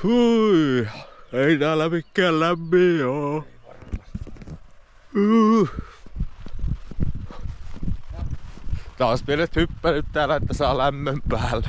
Hui, ei täällä mikään lämmin oo. Taas pienet hyppänyt täällä, että saa lämmön päälle.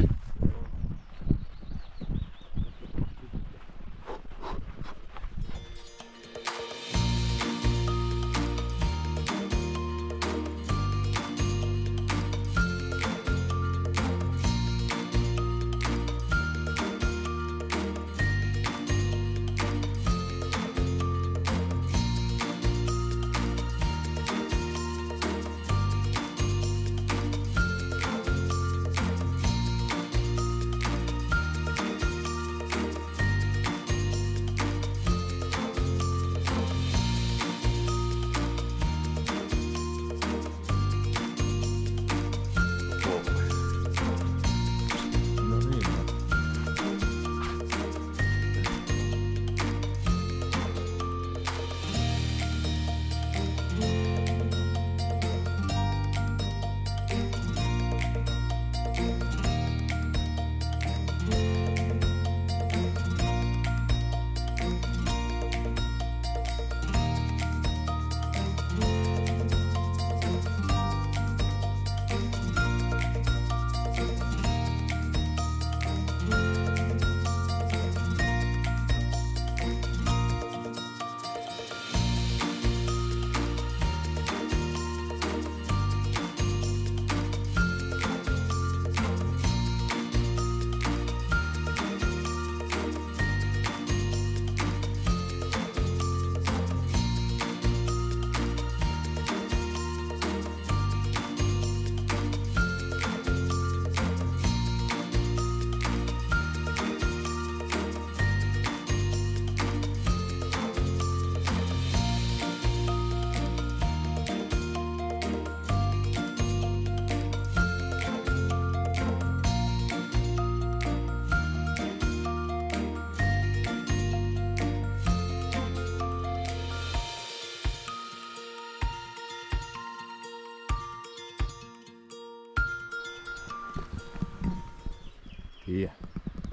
Tiedä,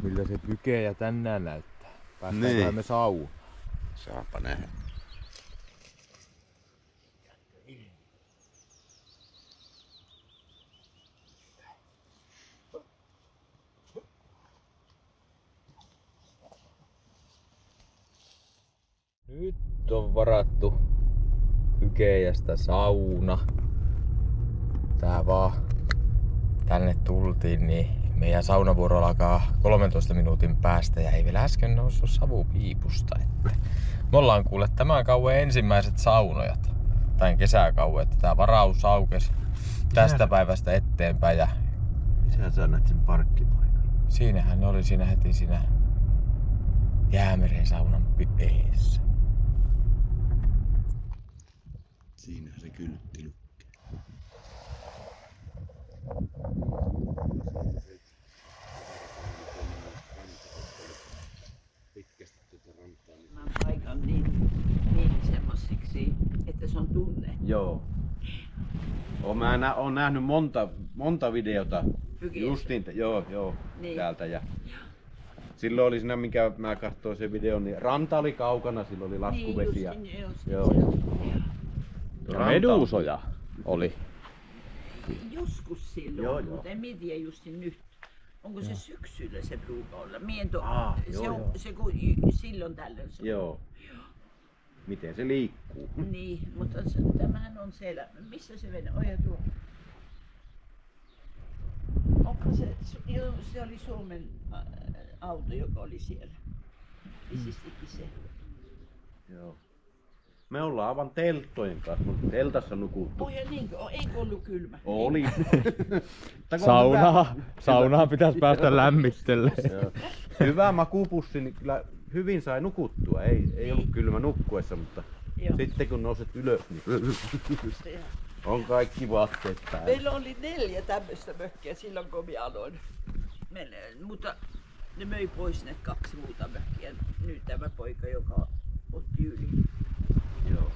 miltä se Pykejä tänään näyttää. Päästäänkö me saunaan? Saapa nähdä. Nyt on varattu Pykejästä sauna. Tää vaan tänne tultiin, niin meidän saunavuoro alkaa 13 minuutin päästä ja ei vielä äsken noussut savu piipusta. Että me ollaan kuule tämän kauden ensimmäiset saunojat. Tän kesäkauden, että tää varaus aukesi tästä päivästä eteenpäin. Ja Missähän sä näet sen parkkipaikan? siinähän ne oli siinä heti siinä Jäämeren saunan pipeessä. Siinähän se kyltti lukee. Tämän paikan niin semmosiksi, että se on tunne. Joo. Oon nähnyt monta videota. Justiin, joo, Niin. täältä. Ja silloin oli siinä, minkä mä katsoin sen videon, niin ranta oli kaukana, silloin oli laskuvesi. Niin, Joo. Ja meduusoja oli. Joskus silloin, Joo. mutta en mä tiedä justin nyt. Onko se syksyllä se pruuka olla? Se kun silloin tällöin se on. Joo. Miten se liikkuu? Niin, mutta tämähän on siellä. Missä se vene? Oja tuo. Onko se oli Suomen auto, joka oli siellä. Visistikin se. Joo. Me ollaan aivan telttojen kanssa, mutta teltassa nukuttu. Oja niinkö? Eikö ollut kylmä? Oli. Saunaan pitäisi päästä lämmittelemään. Hyvä makupussi, niin kyllä hyvin sai nukuttua. Ei ollut kylmä nukkuessa, mutta Joo. sitten kun nouset ylös, niin on kaikki vaatteet päällä. Meillä oli 4 tämmöistä mökkiä silloin kun minä aloin. Mutta ne möi pois ne 2 muuta mökkiä. Nyt tämä poika, joka otti yli. Joo.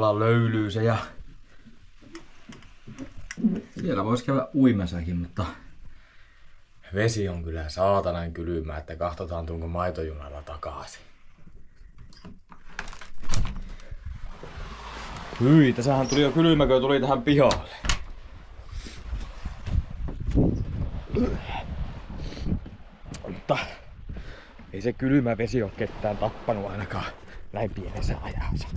ollaan Löylyysä ja siellä vois käydä uimassakin, mutta vesi on kyllä saatanan kylmää, että katsotaan tuonko maitojunalla takaisin. Hyi, tässähän tuli jo kylmä, kun tuli tähän pihalle. Mutta ei se kylmä vesi ole ketään tappanut ainakaan näin pienessä ajassa.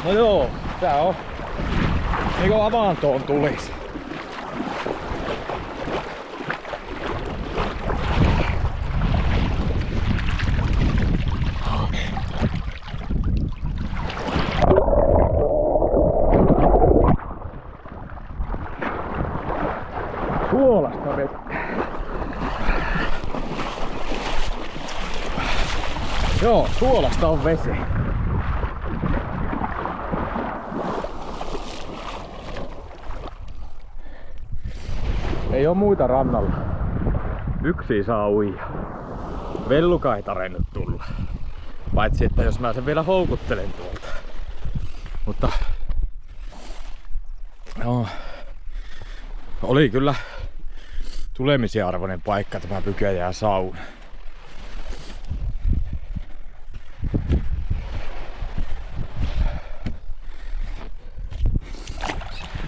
No joo, tää on niinku avantoon tulis. Suolasta vettä. Joo, suolasta on vesi. Ei oo muita rannalla. Yksi saa uija. Velluka ei tarennut tulla. Paitsi että jos mä sen vielä houkuttelen tuolta. Mutta no, oli kyllä tulemisen arvoinen paikka tämä Pykäjään sauna.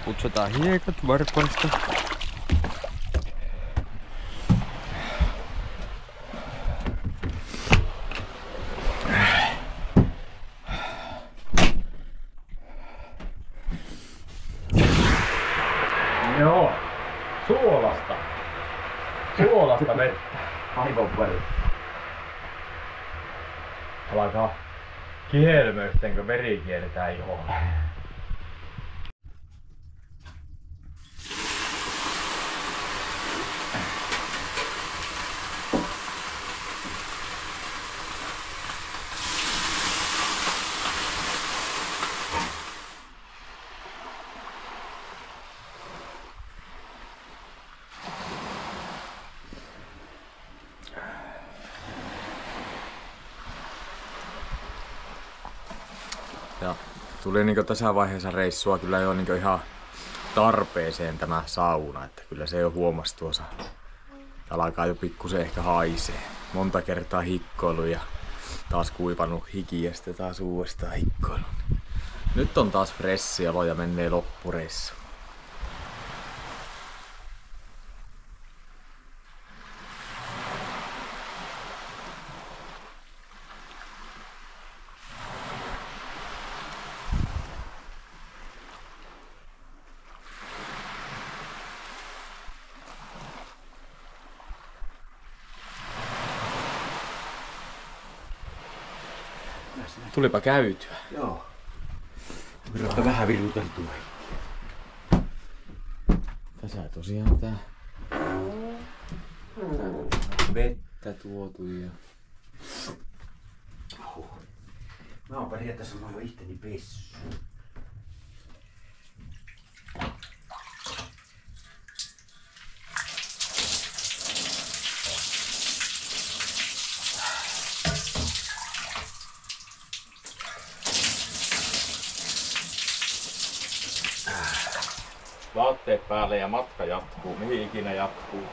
Putsataan hiekat varpaista. Joo, suolasta. Suolasta vettä. Aivan väri. Alkaa kihelmöysten, kun veri kiertää ihoon. Ja tuli niinku tässä vaiheessa reissua kyllä jo niinku ihan tarpeeseen tämä sauna, että kyllä se jo huomasi tuossa. Alkaa jo pikkusen ehkä haisee. Monta kertaa hikkoilu ja taas kuivanut hiki ja sitten taas uudestaan hikkoilu. Nyt on taas fressi olo ja menee loppureissu. Tulipa käytyä. Joo. Virrasta vähän viruteltua. Tässä tosiaan tää vettä tuotu ja... Mä oon periaatteessa jo itteni pessu. Vaatteet päälle ja matka jatkuu, mihin ikinä jatkuu.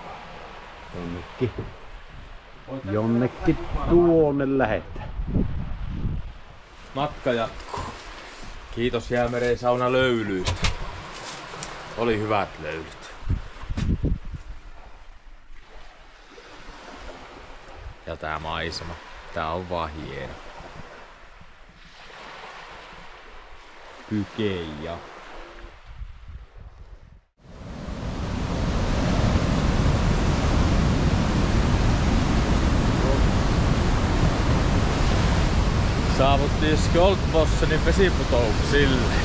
Jonnekin tuonne lähettää. Matka jatkuu. Kiitos Jäämeren sauna Löylyistä. Oli hyvät löylyt. Ja tää maisema. Tää on vaan hieno. Pykäjä. Saavuttiin Skjoldbossenin vesiputouksille.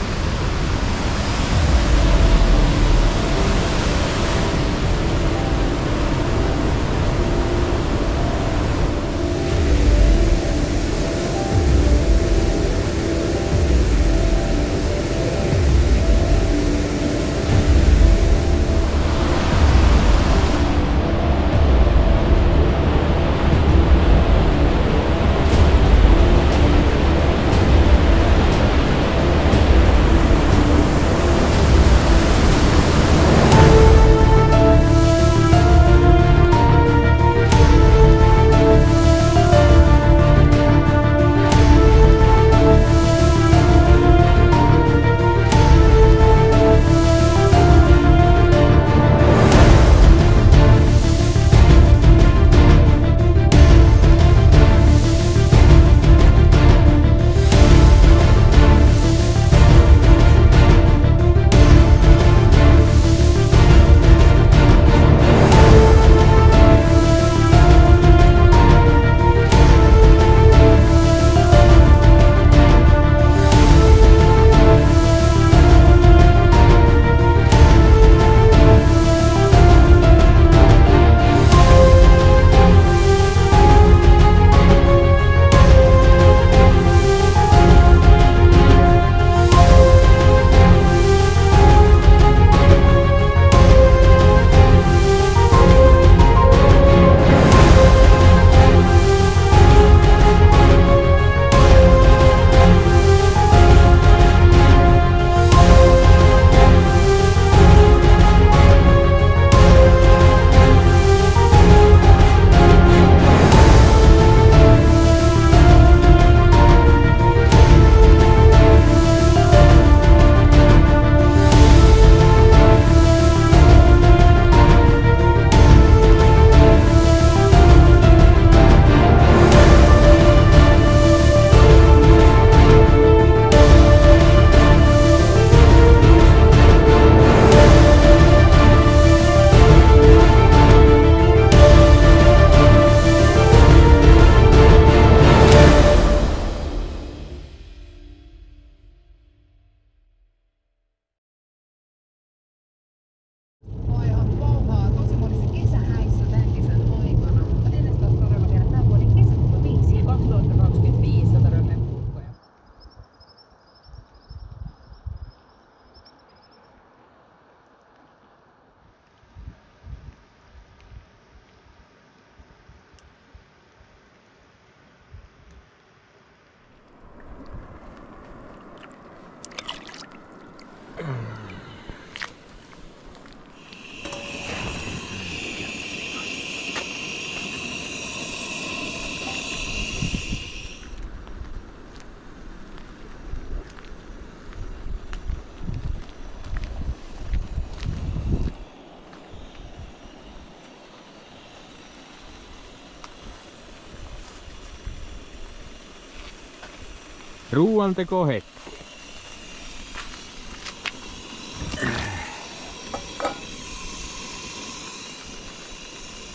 Ruuanteko hetki.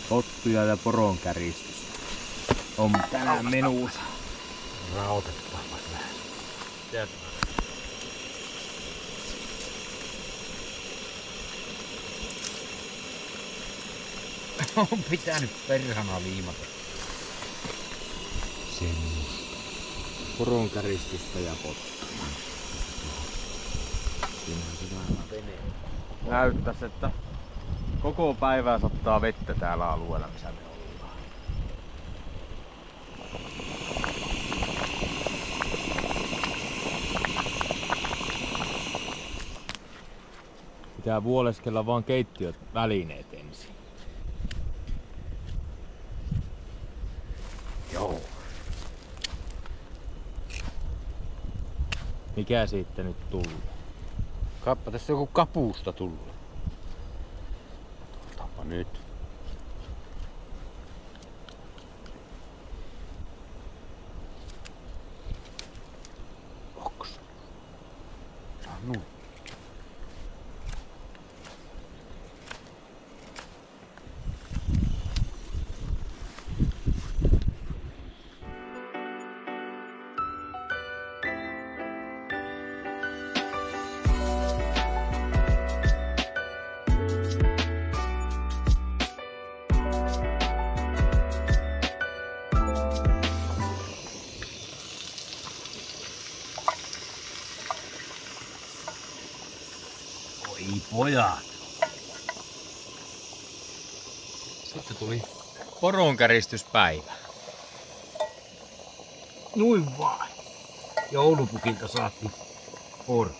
Pottuja ja poronkäristystä on tänään menuusa. Rautetaan vähän. On pitänyt perhana viimata. Poronkäristystä ja pottuja. Siinähän se vähän menee. Näyttäisi, että koko päivää sattaa vettä täällä alueella, missä me ollaan. Pitää vuoleskella vaan keittiöt välineet ensin. Joo. Mikä siitä nyt tuli? Kappa, tässä joku kapusta tullut. Otapa nyt. Oksa. No. Oi pojat. Sitten tuli poronkäristyspäivä. Noin vaan. Joulupukilta saatiin poro.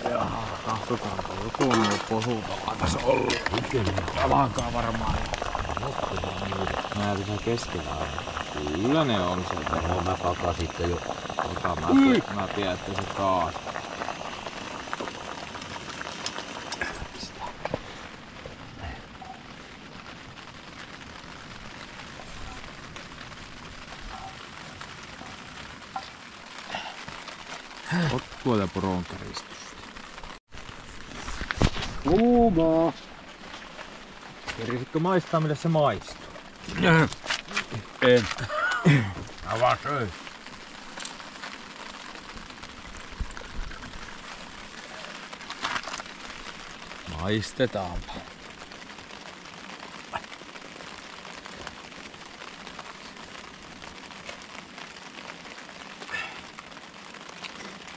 Jaha, katsotaan, joku on posuutavaa tässä ollut. Alkaa varmaan. Nää pitää keskellä aina. Kyllä ne on se. No mä pakasin jo. Mä tiedän, että se taas. Pottua ja poronkäristystä. Kuumaa. Kerisitkö maistaa, millä se maistuu? En. Mä vaan söin. Maistetaanpa.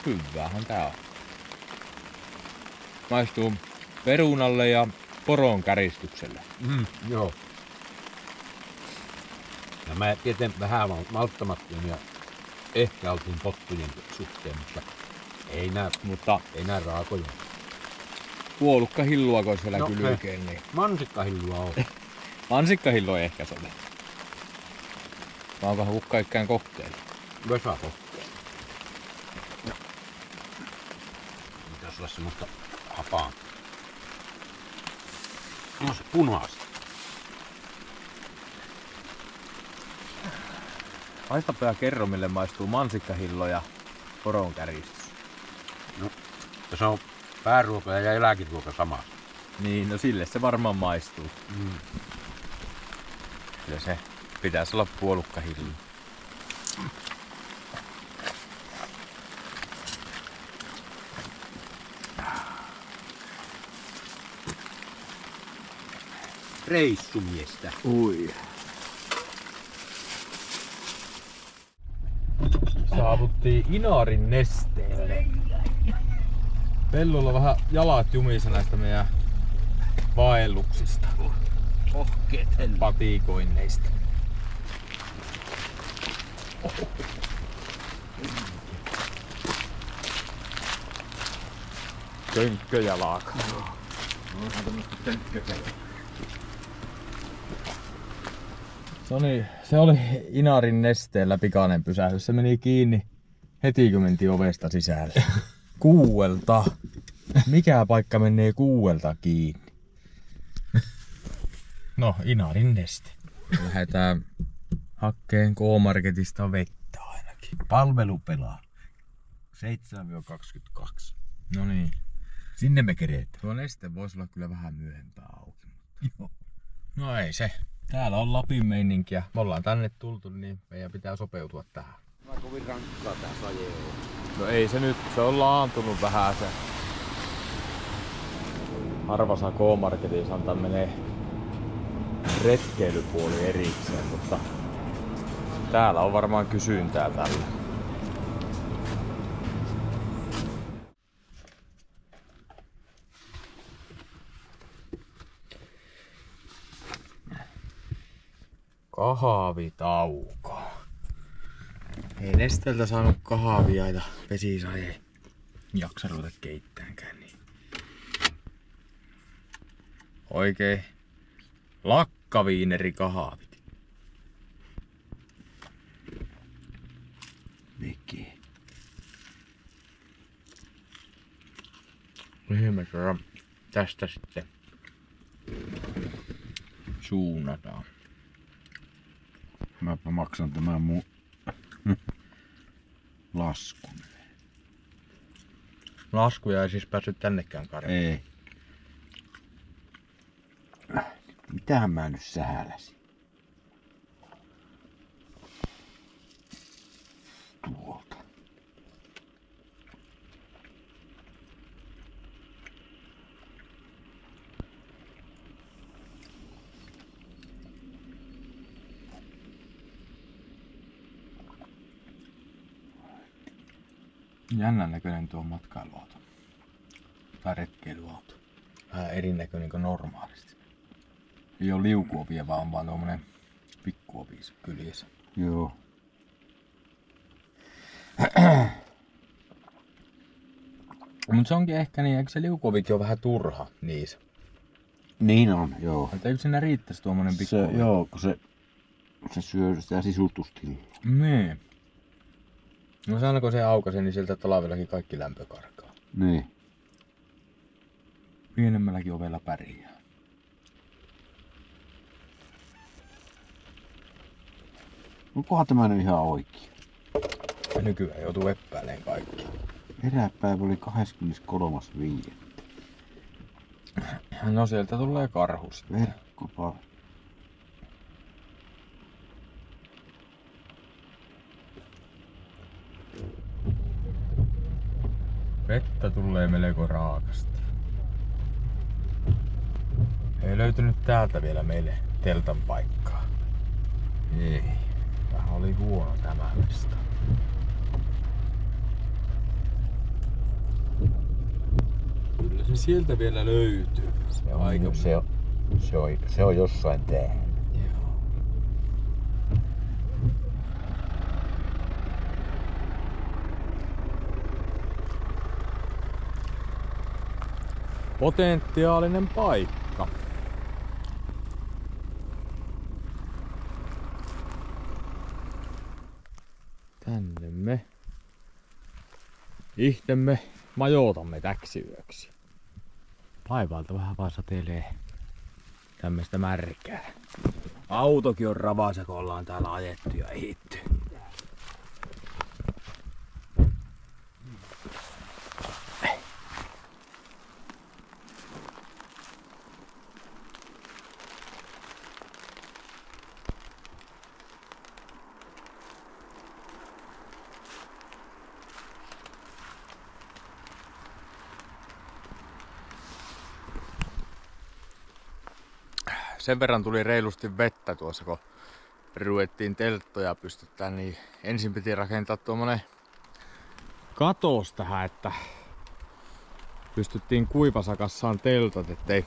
Hyvähän tää on. Maistuu perunalle ja poronkäristykselle. Joo. Ja mä tieten vähän malttamattomia ja ehkä oltiin pottujen suhteen, mutta ei nää raakoja. Puolukkahillua siellä No, kylkeen, niin Mansikkahillua on. mansikkahillo ei ehkä sovi. Vai onkohan kukka ikään kokteilla? Vesako. Pitäis olla semmoista hapaa. No se punaista. Haistapa ja kerro, mille maistuu mansikkahillo ja poronkäristys. No, se on pääruoka ja jälkiruoka samassa. Niin, no sille se varmaan maistuu. Kyllä se pitäisi olla puolukkahillo. Reissumiestä. Ui. Saavuttiin Inarin nesteelle. Pellulla on vähän jalat jumissa näistä meidän vaelluksista. Ohkeet Patikoinneista. Könkköjalaka. Se oli Inarin nesteellä pikainen pysähdys. Se meni kiinni heti kun mentiin ovesta sisälle. 6. Mikä paikka menee 6 kiinni? No, Inarin neste. Lähdetään hakkeen K-Marketista vettä ainakin. Palvelu pelaa. 7-22. No niin. Sinne me keretään. Tuo neste voisi olla kyllä vähän myöhempää auki. Joo. No ei se. Täällä on Lapin meininkiä. Me ollaan tänne tultu, niin meidän pitää sopeutua tähän. Mä kovin rankkaa tää saje on. No ei se nyt, se on laantunut vähän se. Harvassa K-Marketissa antaa menee retkeilypuoli erikseen, mutta täällä on varmaan kysyntää tällä. Kahvitauko. Ei Nesteltä saanut kahvia ja Vesiisa ei jaksa ruveta keittäänkään. Niin. Oikein lakkaviineri kahvit. Mikki. Mihin me tästä sitten suunnataan? Mäpä maksan tämän mun laskun. Laskuja ei siis päässyt tännekään karjaan. Ei. Mitähän mä nyt sähäläsin? Tuolta. Jännän näköinen tuo matkailuauto. Tai retkeilyauto. Vähän erinäköinen kuin normaalisti. Ei oo liukuopia, vaan on vaan tuommoinen pikkuopi kyljessä. Joo. Mut se onkin ehkä niin, eikö se liukuopikin on vähän turha niissä? Niin on, joo. Että eikö sinne riittäisi tuommoinen pikkuopi? Joo, kun se syö sitä sisutustilaa. Niin. No se aina kun se aukaisee, niin sieltä talvellakin kaikki lämpö karkaa. Niin. Pienemmälläkin ovella pärjää. Onkohan tämä nyt ihan oikein? Ja nykyään joutuu eppäilemään kaikki. Eräpäivä oli 23.5. No sieltä tulee karhu sitten. Verkkopa. Vettä tulee melko raakasti. Ei löytynyt täältä vielä meille teltan paikkaa. Ei. Vähän oli huono tämä mesta. Kyllä se sieltä vielä löytyy. Se on jossain täällä. Joo. Potentiaalinen paikka. Tänne me ihtemme majoitamme täksi yöksi. Taivaalta vähän vaan satelee tämmöistä märkää. Autokin on ravassa, kun ollaan täällä ajettu ja ehitty. Sen verran tuli reilusti vettä tuossa, kun ruvettiin telttoja pystyttää, niin ensin piti rakentaa tuommoinen katos tähän, että pystyttiin kuivasakassaan teltat, ettei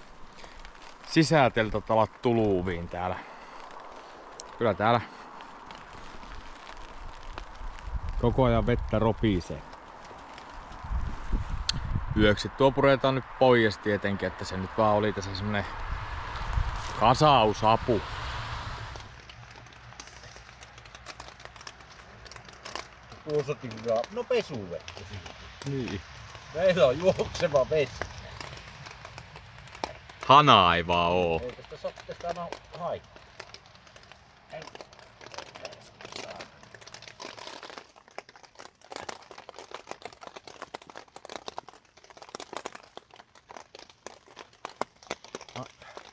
sisäteltat ala tuluviin täällä. Kyllä täällä koko ajan vettä ropisee. Yöksi tuo puretaan nyt pois tietenkin, että se nyt vaan oli tässä semmonen kasausapu. Tuossa tilaa. No pesuvettä. Niin. Meillä on juokseva vesi. Hanaa ei vaan oo. Ei tästä aina haittaa.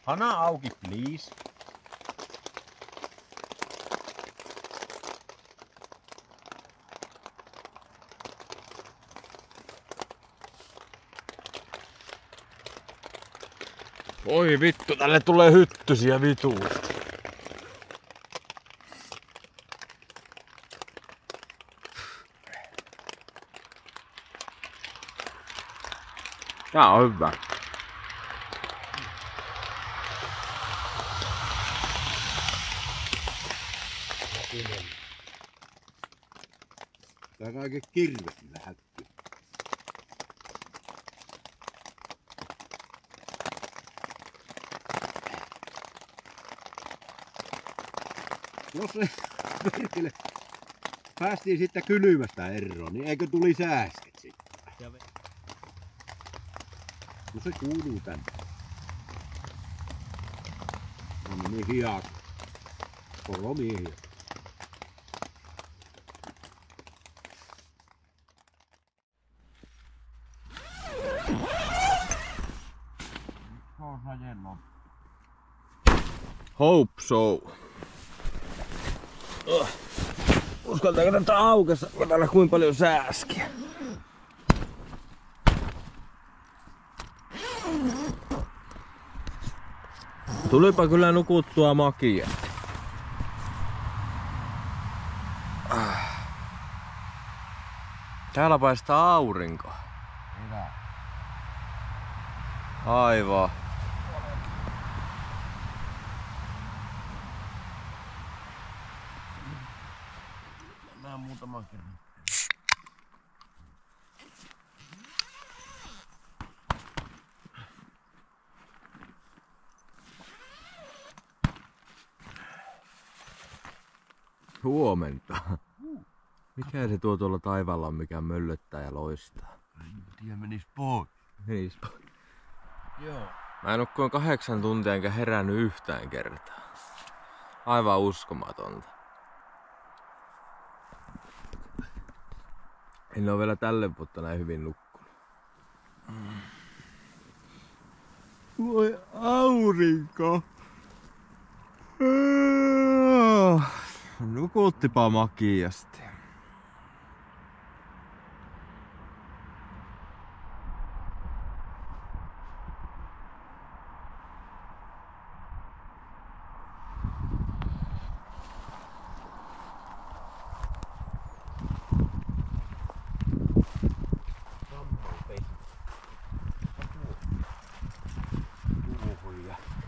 Hana auki, please. Oi vittu, tälle tulee hyttysiä vituusti. Tää on hyvä. Tää kaiken kirves hätty. Jos se perkele päästiin sitten kylmästä eroon, niin eikö tuli sääsket sitten? No se kuuluu tänne. On niin hiaa. Poromiehiä. Hope so. Uskaltaako tätä aukessa? Katsotaan kuinka paljon sääskiä. Tulipa kyllä nukuttua makiasti. Täällä paistaa aurinko. Hyvä. Aivan. Mä muutaman kerran. Huomenta. Mikä se tuo tuolla taivaalla on, mikä möllöttää ja loistaa? En tiedä, menis pois. Menispa. Joo. Mä nukkuin 8 tuntia enkä herännyt yhtään kertaa. Aivan uskomatonta. En oo vielä tälle vuotta näin hyvin nukkunut. Voi aurinko! Nukuttipa makiasti.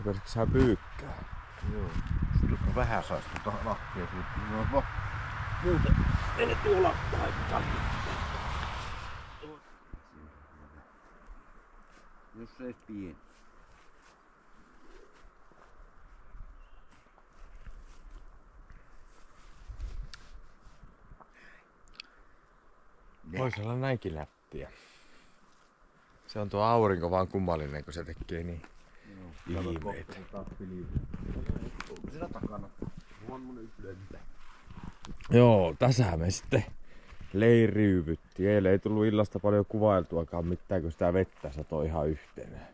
Rupesko sä pyykkää? Joo. Sitten vähän saisi tuota lahtia siitä. No, muuten mene tuolla paikkaan. Jos se ei pieni. Voisi olla näinkin läppiä. Se on tuo aurinko vaan kummallinen, kun se tekee niin ihmeitä. Onko siinä takana? On mun yksi lentää. Joo, tässä me sitten leiriyvyttiin. Eilen ei tullut illasta paljon kuvailtuakaan mitään, kun sitä vettä satoi ihan yhtenään.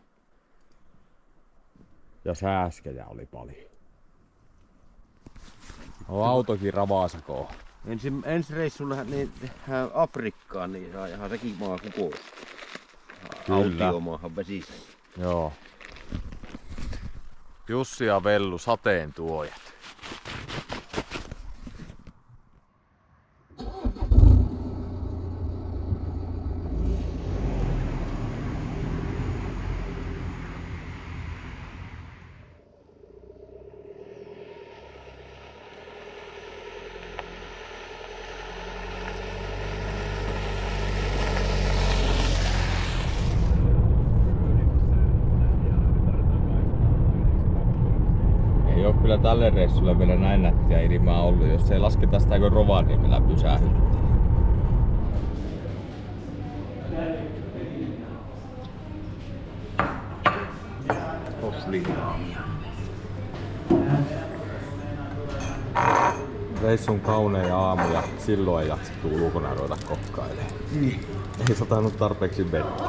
Ja sääskejä oli paljon. On autokin ravasakoo. Ensi reissulla niin Afrikkaan, niin saa ihan sekin maa kukous. Autiomaahan vesissä. Joo. Jussi ja Vellu, sateen tuojat. Ei oo kyllä tälle reissulle vielä näin nättiä ilmaa ollut, jos ei lasketa sitä kun Rovaniemellä pysähdyttiin. lihaamia. Reissun kaunein aamu ja silloin ei jaksettu ulkona ruveta kokkailemaan. Niin. Ei satanut tarpeeksi vettä.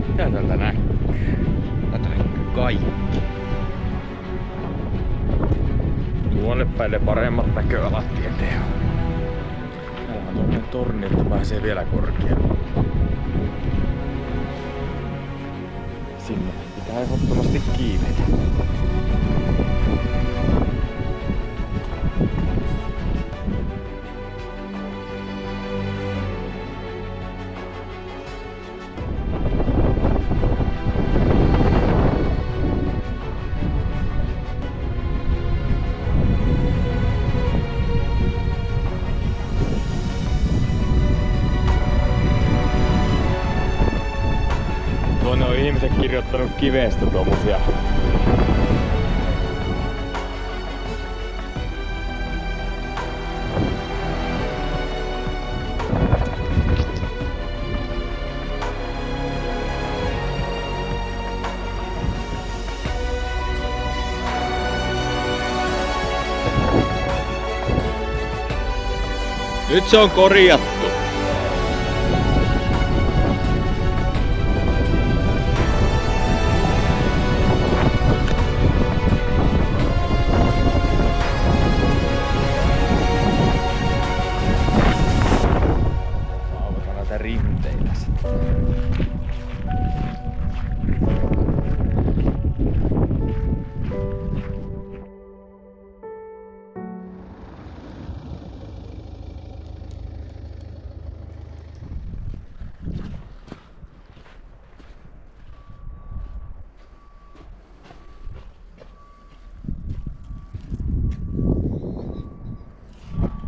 Mitä tältä näkyy? Täältä näkyy kaikki. Tuonne päin paremmat näköalat tieteen. Täällä on tommonen torni, että pääsee vielä korkeammalle. Sinne pitää ehdottomasti kiivetä. Tuonne on ihmiset kirjoittanut kivestä tommosia. Nyt se on korjattu. Rinteillä sitten.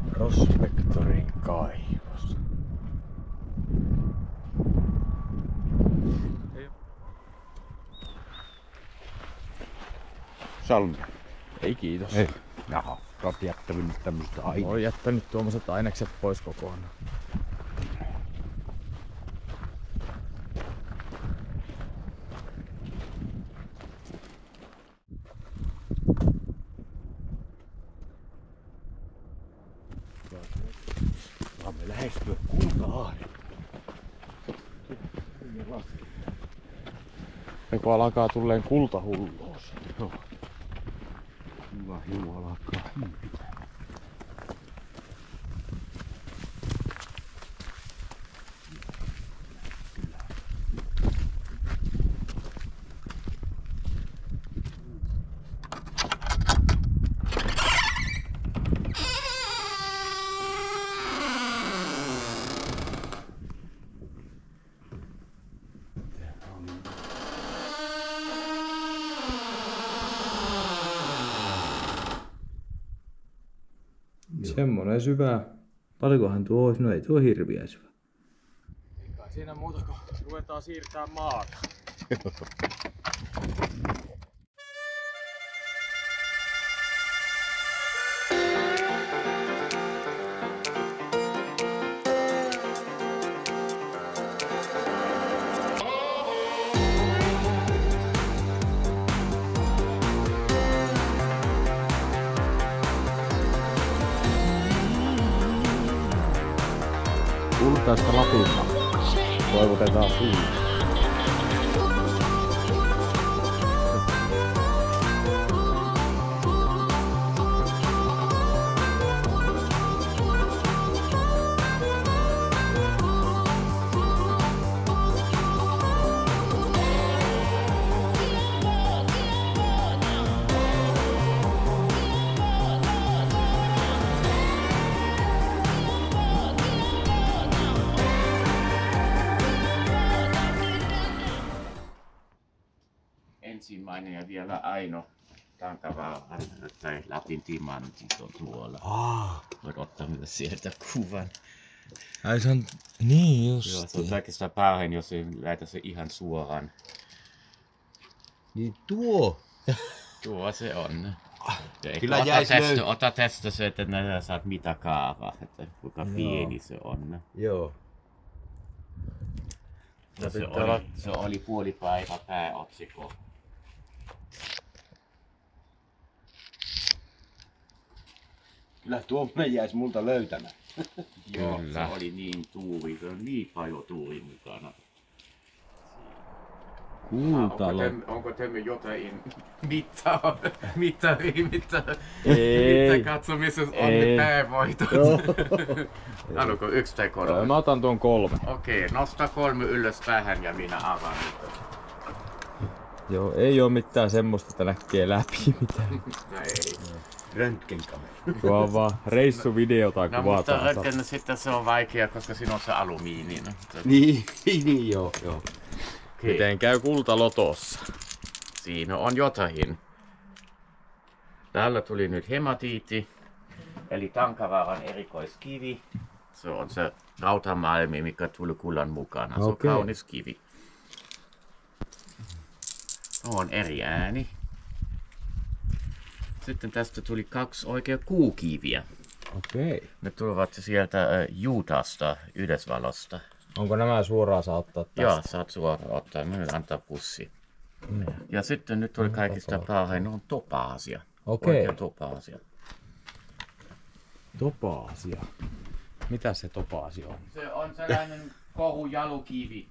Prospektorin kaivos. Salmia. Ei kiitos. Ei. Jaha, sä oot jättänyt nyt tämmöstä aineesta. Oon jättänyt tuommoiset ainekset pois kokonaan. Saamme lähestyä Kulta-Aari. Joku alkaa tulleen kultahullous. Joo. Hyvä jumalakaan. Semmonen syvä. Paljonkohan tuo olisi? No ei tuo hirviä syvä. Ei kai siinä muuta kuin ruvetaan siirtää maata. Kultaista Lapista. Toivotetaan siitä. Ensimmäinen ja vielä ainoa kantava tai Lapin timantit on tuolla. Voit ottaa mitä sieltä kuvan. Ai se on niin just. Joo, se on kaikista pahin, jos ei laita se ihan suoraan. Niin tuo. Tuo se on. Kyllä jäisi ota tästä se, että nää saat mitä kaavaa, että kuinka pieni se on. Joo. Ja se oli puoli päivä pääotsikko. Kyllä tuommoinen jäisi multa löytämään. Joo, se oli niin tuuri, se on niin paljon tuuri mukana. Onko teemme jotain mitta katsomisessa on ne päävoitot? Haluatko 1 tai 3? Mä otan tuon 3. Okei, nosta 3 ylös tähän ja minä avaan nyt. Joo, ei oo mitään semmoista, että näkee läpi mitään. Ei. Röntgenkamera. Kun on vaan reissuvideota No kuvataan. mutta röntgen sitten se on vaikea, koska siinä on se alumiini. Niin joo. Okei. Miten käy kultalotossa? Siinä on jotain. Täällä tuli nyt hematiitti, eli Tankavaaran erikoiskivi. Se on se rautamalmi, mikä tuli kullan mukana. Se on Okei. kaunis kivi. On eri ääni. Sitten tästä tuli 2 oikea kuukiviä. Okei. Ne tulevat sieltä Utahsta, Yhdysvalloista. Onko nämä suoraan saa ottaa tästä? Joo, saat suoraan ottaa. Mä nyt antaa pussi. Ja sitten nyt tuli kaikista parhain on topaasia. Okei. Oikea topaasia. Topaasia. Mitä se topaasia on? Se on sellainen kohujalukivi.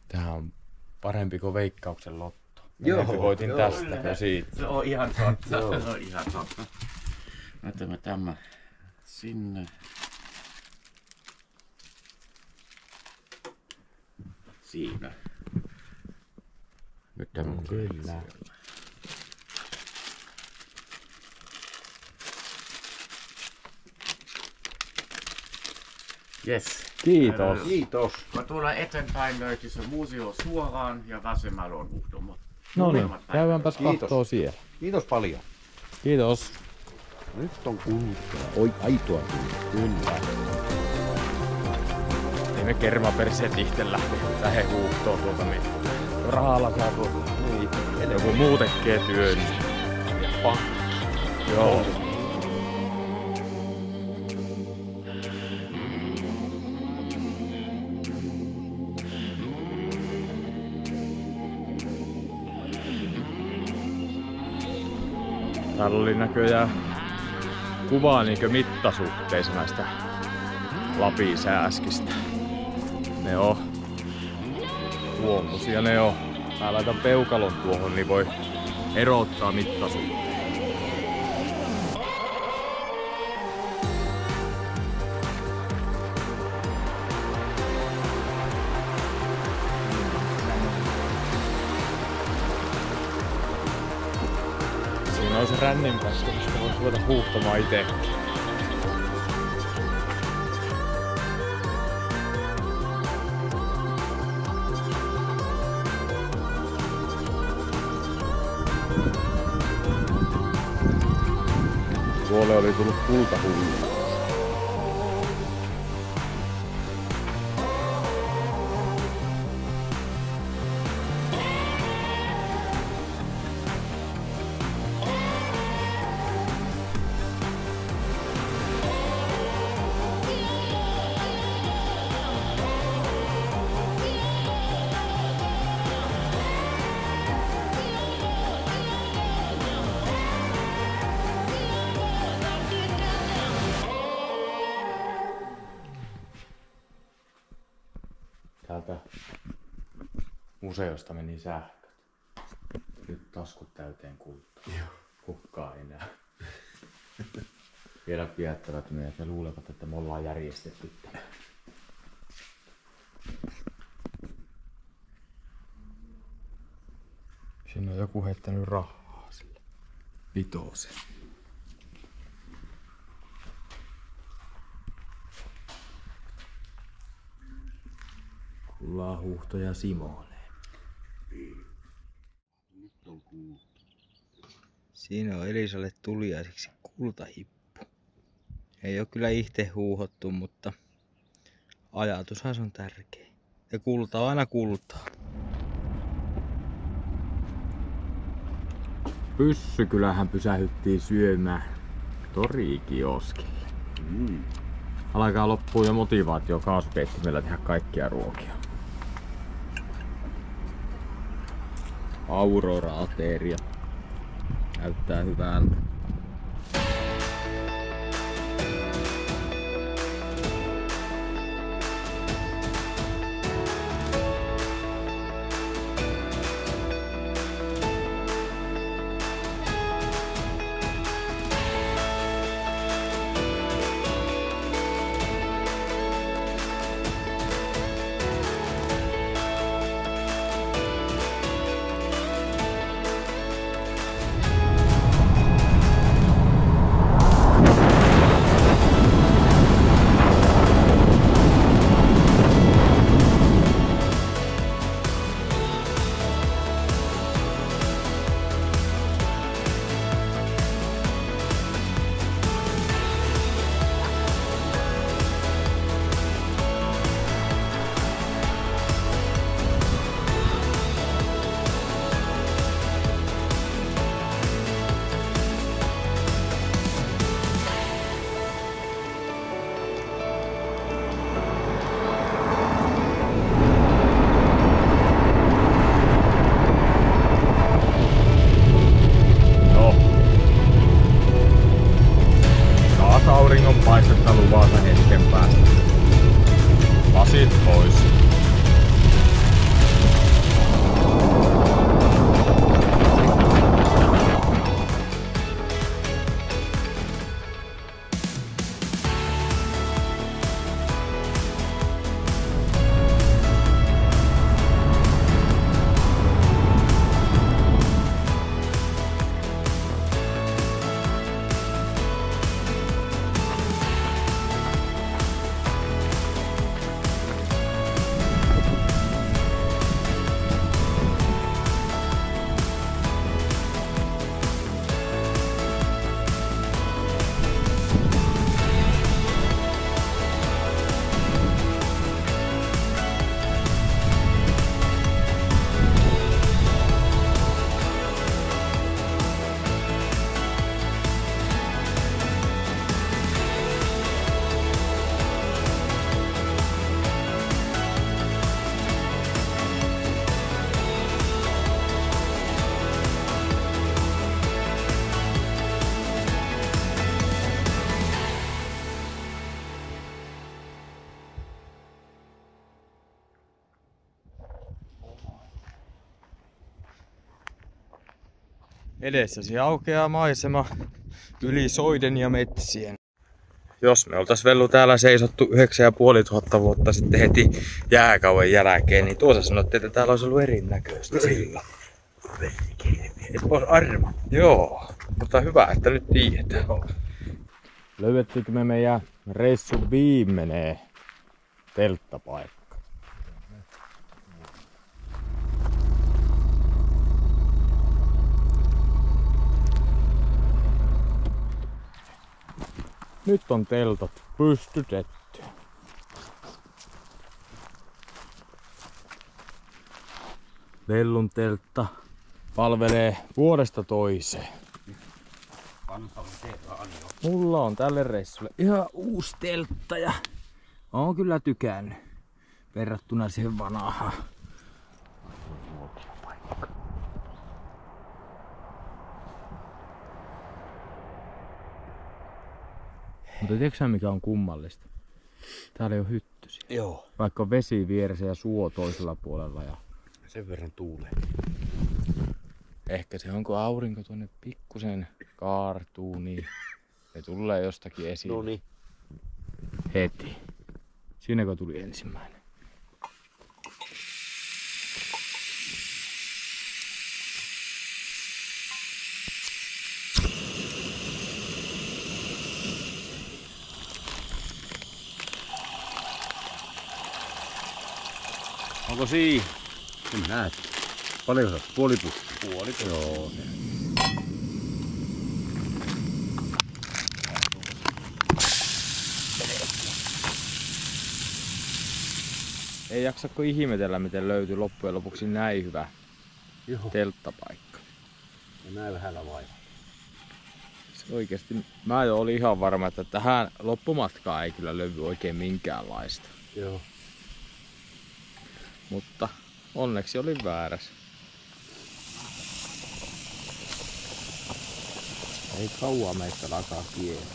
Tää on parempi kuin Veikkauksen lotto. Joo, Minäkin voitin joo. tästä siitä. Se on ihan totta. Se on ihan totta. Laitamme tämä sinne. Siinä. Nyt tämä on Kyllä. Yes. Kiitos. Kiitos. Kun tulee eteenpäin löytyy se museo suoraan ja vasemmalla on Uhtomo. No niin, käydäänpäs Kiitos. kattoo siellä. Kiitos paljon. Kiitos. Nyt on kultaa. Oi, aitoa kultaa. Ei me kermaperseet itse lähde huuhtoon tuolta mitään. Rahalla saa tuolta. Niin. Joku muu tekee työn. Joo. Täällä oli näköjään kuvaa niinkö mittasuhteissa näistä Lapin sääskistä. Ne on tuommoisia ne on. Mä laitan peukalon tuohon, niin voi erottaa mittasuhteet. Siinä on se ränninpässä, mistä voisi ruveta huuhtamaan itse. Tuolle oli tullut kultahullu. Täältä museosta meni sähköt. Nyt taskut täyteen kultaa. Hukkaa ei näy. Vielä pidättävät meidät ja luulevat, että me ollaan järjestetty tämä. Siinä on joku heittänyt rahaa sille. Vitosen. Kullahuhtoja Simone. Siinä on Elisalle tuliaiseksi kultahippu. Ei oo kyllä itse huuhottu, mutta ajatushan se on tärkeä. Ja kultaa aina kultaa. Pyssykylähän pysähyttiin syömään torikioskille. Alkaa loppua jo motivaatio kaasukeittimellä tehdä kaikkia ruokia. Aurora-ateria. Näyttää hyvältä. Auringonpaistetta luvassa hetken päästä. Lasit pois. Edessäsi aukeaa maisema yli soiden ja metsien. Jos me oltais Vellu täällä seisottu 9500 vuotta sitten heti jääkauden jälkeen, niin tuossa sanottiin, että täällä olisi ollut erinäköistä sillä. Arma. Joo, mutta hyvä, että nyt tiedetään. Löydettiinkö me meidän reissun viimeinen telttapaikka? Nyt on teltat pystytetty. Vellun teltta palvelee vuodesta toiseen. Mulla on tälle reissulle ihan uusi teltta ja oon kyllä tykännyt verrattuna siihen vanhaan. Mutta tiedätkö mikä on kummallista? Täällä ei ole hyttysiä. Joo. Vaikka on vesi vieressä ja suo toisella puolella. Ja Sen verran tuulee. ehkä se on kun aurinko tuonne pikkusen kaartuu, niin se tulee jostakin esiin. Noniin. Heti. Siinäkö tuli ensimmäinen? Onko siinä? En näe. Paljonko se? Puoli pussia? Puoli. Joo. Ei jaksako ihmetellä, miten löytyi loppujen lopuksi näin hyvä telttapaikka. Ja näin vähällä vaivaa. Oikeesti mä jo olin ihan varma, että tähän loppumatkaan ei kyllä löydy oikein minkäänlaista. Joo. Mutta onneksi olin väärässä. Ei kauan meistä alkaa kiellä.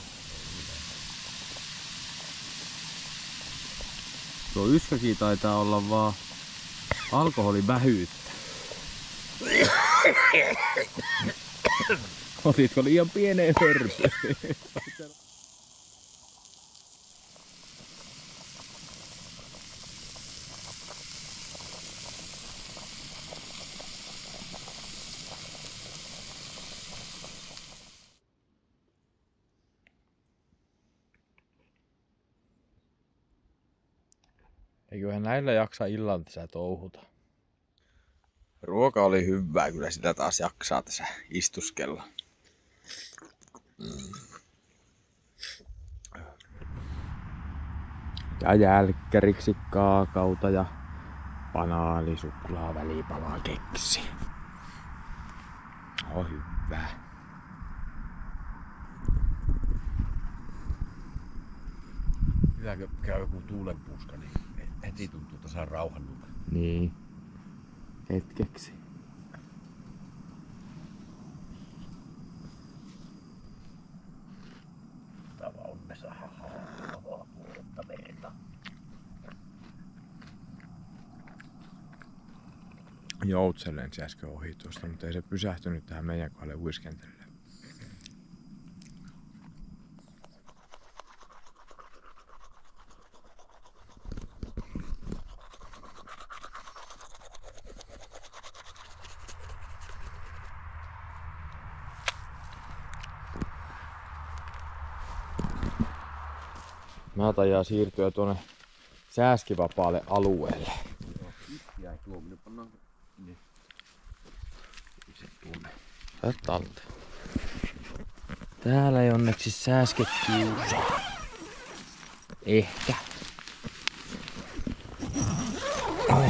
Tuo yskäkin taitaa olla vaan alkoholin vähyyttä. Otitko liian pieneen hörpyyn? Eiköhän näillä jaksa illan tässä touhuta. Ruoka oli hyvää, kyllä sitä taas jaksaa tässä istuskella. Ja jälkkäriksi kaakauta ja banaalisuklaa välipalaa keksi. On hyvää. Hyvä, käy joku tuulenpuuska, niin heti tuntuu tasan rauhannut. Niin. Hetkeksi. Tava onnessa puoletta merta. Joutsen lensi äsken ohi tuosta, mutta ei se pysähtynyt tähän meidän kohdalle uiskentelylle. Mä tajaan siirtyä tuonne sääskivapaalle alueelle. Jäi tuo, minne pannaan. Niin. Se tuonne. Sä talteen. Täällä ei onneksi sääskekiusaa. Ehkä. Oi.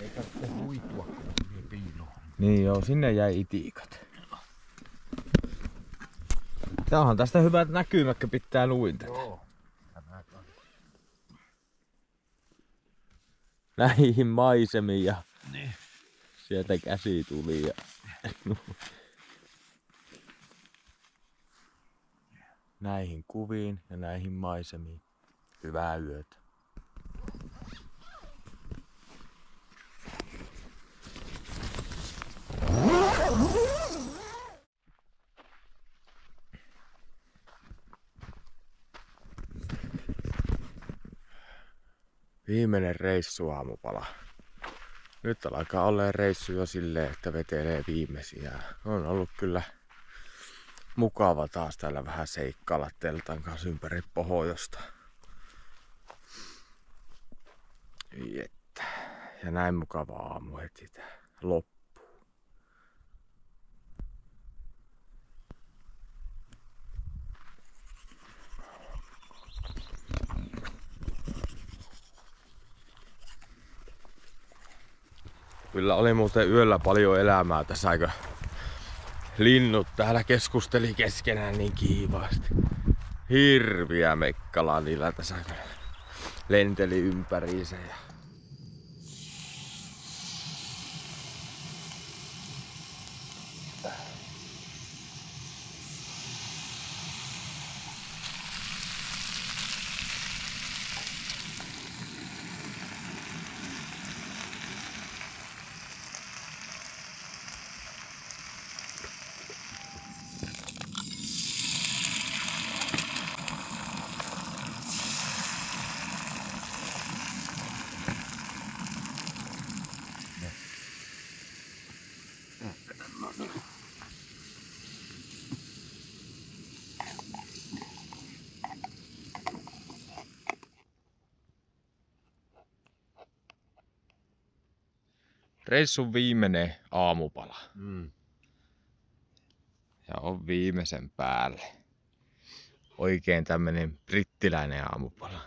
Ei tarvitse huitua, niin piiloon. Niin joo, sinne jäi itikat. Tää onhan tästä hyvät näkymät, kun pitää luinta. Joo. Näihin maisemiin ja Niin. sieltä käsi tuli ja näihin kuviin ja näihin maisemiin. Hyvää yötä. Viimeinen reissu aamupala. Nyt alkaa olla reissu jo silleen, että vetelee viimeisiä. On ollut kyllä mukava taas täällä vähän seikkailla teltan kanssa ympäri Pohjoista. Että. Ja näin mukava aamu heti tää loppu. Kyllä oli muuten yöllä paljon elämää tässä, kun linnut täällä keskusteli keskenään niin kiivaasti. Hirviä mekkalaa niillä tässä lenteli ympäriinsä. Ja... Reissun viimeinen aamupala. Ja on viimeisen päälle. Oikein tämmönen brittiläinen aamupala.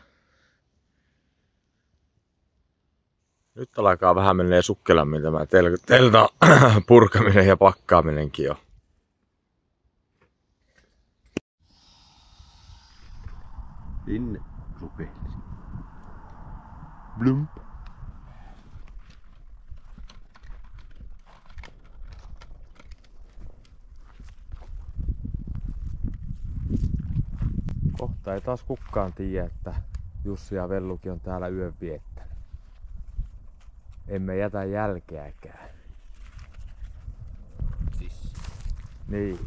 Nyt alkaa vähän menee sukkelammin tämä teltan purkaminen ja pakkaaminenkin jo. Sinne sukelsi. Blump. Kohta ei taas kukaan tiedä, että Jussi ja Vellukin on täällä yön viettänyt. Emme jätä jälkeäkään. Siis. Niin.